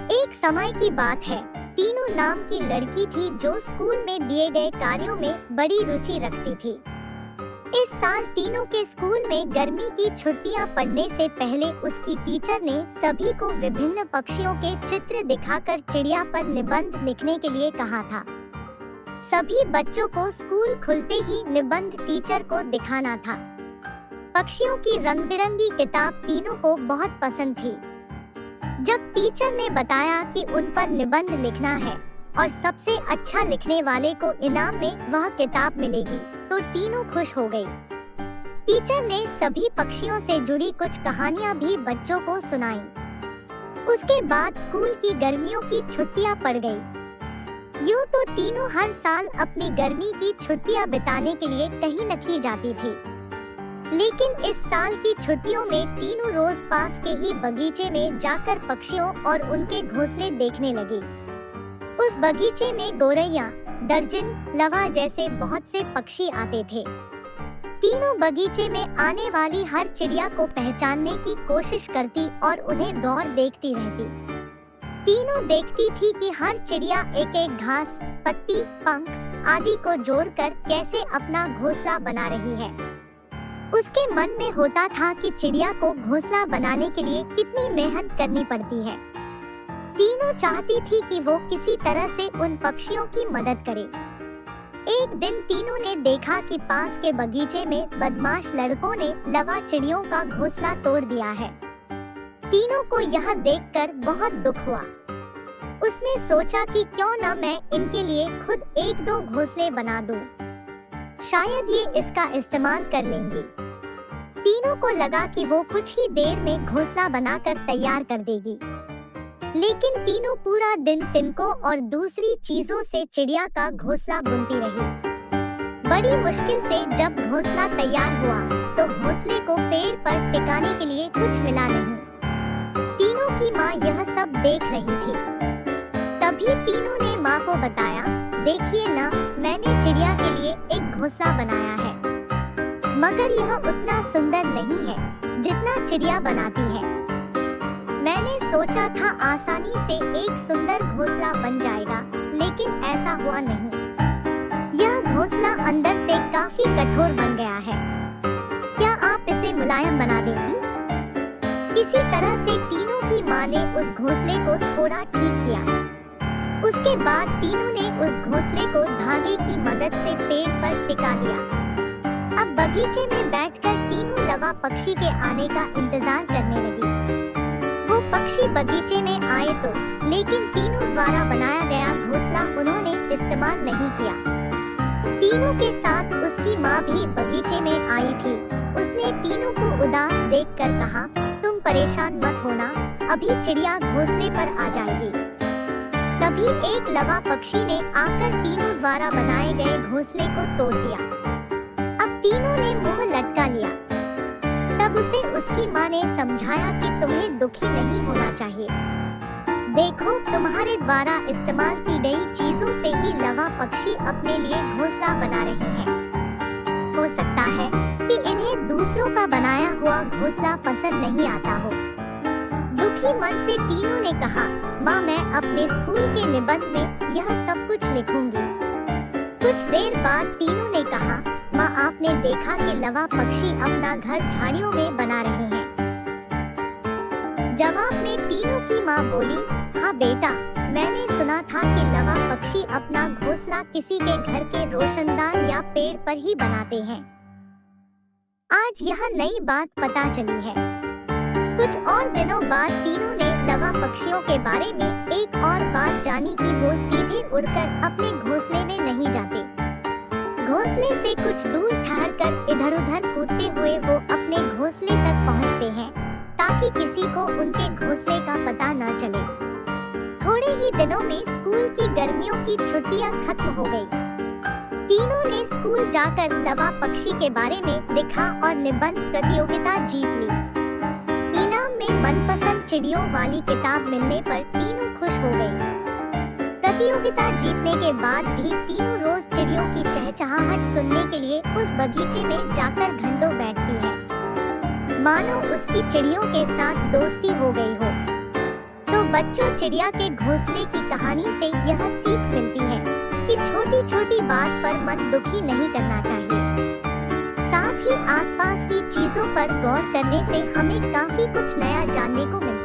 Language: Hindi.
एक समय की बात है। टीनू नाम की लड़की थी जो स्कूल में दिए गए कार्यों में बड़ी रुचि रखती थी। इस साल टीनू के स्कूल में गर्मी की छुट्टियां पड़ने से पहले उसकी टीचर ने सभी को विभिन्न पक्षियों के चित्र दिखाकर चिड़िया पर निबंध लिखने के लिए कहा था। सभी बच्चों को स्कूल खुलते ही निबंध टीचर को दिखाना था। पक्षियों की रंग-बिरंगी किताब टीनू को बहुत पसंद थी। जब टीचर ने बताया कि उन पर निबंध लिखना है और सबसे अच्छा लिखने वाले को इनाम में वह किताब मिलेगी, तो टीनू खुश हो गई। टीचर ने सभी पक्षियों से जुड़ी कुछ कहानियां भी बच्चों को सुनाई। उसके बाद स्कूल की गर्मियों की छुट्टियां पड़ गई। यूं तो टीनू हर साल अपनी गर्मी की छुट्टियां बिताने के लिए कहीं न कहीं जाती थी, लेकिन इस साल की छुट्टियों में टीनू रोज पास के ही बगीचे में जाकर पक्षियों और उनके घोंसले देखने लगी। उस बगीचे में गोरैया, दर्जन, लवा जैसे बहुत से पक्षी आते थे। टीनू बगीचे में आने वाली हर चिड़िया को पहचानने की कोशिश करती और उन्हें गौर देखती रहती। टीनू देखती थी कि हर चिड़िया एक-एक घास, पत्ती, पंख आदि को जोड़कर कैसे अपना घोंसला बना रही है। उसके मन में होता था कि चिड़िया को घोंसला बनाने के लिए कितनी मेहनत करनी पड़ती है। टीनू चाहती थी कि वो किसी तरह से उन पक्षियों की मदद करे। एक दिन टीनू ने देखा कि पास के बगीचे में बदमाश लड़कों ने लवा चिड़ियों का घोंसला तोड़ दिया है। टीनू को यह देखकर बहुत दुख हुआ। उसने सोचा कि क्यों न मैं इनके लिए खुद एक दो घोंसले बना दूं। शायद ये इसका इस्तेमाल कर लेंगी। टीनू को लगा कि वो कुछ ही देर में घोंसला बनाकर तैयार कर देगी, लेकिन टीनू पूरा दिन तिनकों और दूसरी चीजों से चिड़िया का घोंसला बुनती रही। बड़ी मुश्किल से जब घोंसला तैयार हुआ, तो घोंसले को पेड़ पर टिकाने के लिए कुछ मिला नहीं। टीनू की माँ यह सब देख रही थी। तभी टीनू ने माँ को बताया, देखिए ना, मैंने चिड़िया के लिए एक घोंसला बनाया है, मगर यह उतना सुंदर नहीं है जितना चिड़िया बनाती है। मैंने सोचा था आसानी से एक सुंदर घोंसला बन जाएगा, लेकिन ऐसा हुआ नहीं। यह घोंसला अंदर से काफी कठोर बन गया है। क्या आप इसे मुलायम बना देंगी? इसी तरह से टीनू की माँ ने उस घोंसले को थोड़ा ठीक किया। उसके बाद टीनू ने उस घोंसले को धागे की मदद से पेड़ पर टिका दिया। अब बगीचे में बैठकर टीनू लवा पक्षी के आने का इंतजार करने लगी। वो पक्षी बगीचे में आए तो, लेकिन टीनू द्वारा बनाया गया घोंसला उन्होंने इस्तेमाल नहीं किया। टीनू के साथ उसकी माँ भी बगीचे में आई थी। उसने टीनू को उदास देखकर कहा, तुम परेशान मत होना, अभी चिड़िया घोंसले पर आ जाएगी। तभी एक लवा पक्षी ने आकर टीनू द्वारा बनाए गए घोंसले को तोड़ दिया। अब टीनू ने मुंह लटका लिया। तब उसे उसकी माँ ने समझाया कि तुम्हें दुखी नहीं होना चाहिए। देखो, तुम्हारे द्वारा इस्तेमाल की गई चीजों से ही लवा पक्षी अपने लिए घोंसला बना रहे हैं। हो सकता है कि इन्हें दूसरों का बनाया हुआ घोंसला पसंद नहीं आता हो। दुखी मन से टीनू ने कहा, माँ, मैं अपने स्कूल के निबंध में यह सब कुछ लिखूंगी। कुछ देर बाद टीनू ने कहा, माँ, आपने देखा कि लवा पक्षी अपना घर झाड़ियों में बना रहे हैं? जवाब में टीनू की माँ बोली, हाँ बेटा, मैंने सुना था कि लवा पक्षी अपना घोंसला किसी के घर के रोशनदान या पेड़ पर ही बनाते हैं। आज यह नई बात पता चली है। कुछ और दिनों बाद टीनू ने लवा पक्षियों के बारे में एक और बात जानी कि वो सीधे उड़कर अपने घोंसले में नहीं जाते। घोंसले से कुछ दूर ठहरकर इधर-उधर कूदते हुए वो अपने घोंसले तक पहुंचते हैं, ताकि किसी को उनके घोंसले का पता न चले। थोड़े ही दिनों में स्कूल की गर्मियों की छुट्टियां खत्म हो गई। टीनू ने स्कूल जाकर लवा पक्षी के बारे में लिखा और निबंध प्रतियोगिता जीत ली। इनाम में मनपसंद चिड़ियों वाली किताब मिलने पर टीनू खुश हो गई। प्रतियोगिता जीतने के बाद भी टीनू रोज चिड़ियों की चहचहाहट सुनने के लिए उस बगीचे में जाकर घंटों बैठती है, मानो उसकी चिड़ियों के साथ दोस्ती हो गई हो। तो बच्चों, चिड़िया के घोंसले की कहानी से यह सीख मिलती है कि छोटी छोटी बात पर मन दुखी नहीं करना चाहिए। साथ ही आसपास की चीजों पर गौर करने से हमें काफी कुछ नया जानने को मिलता है।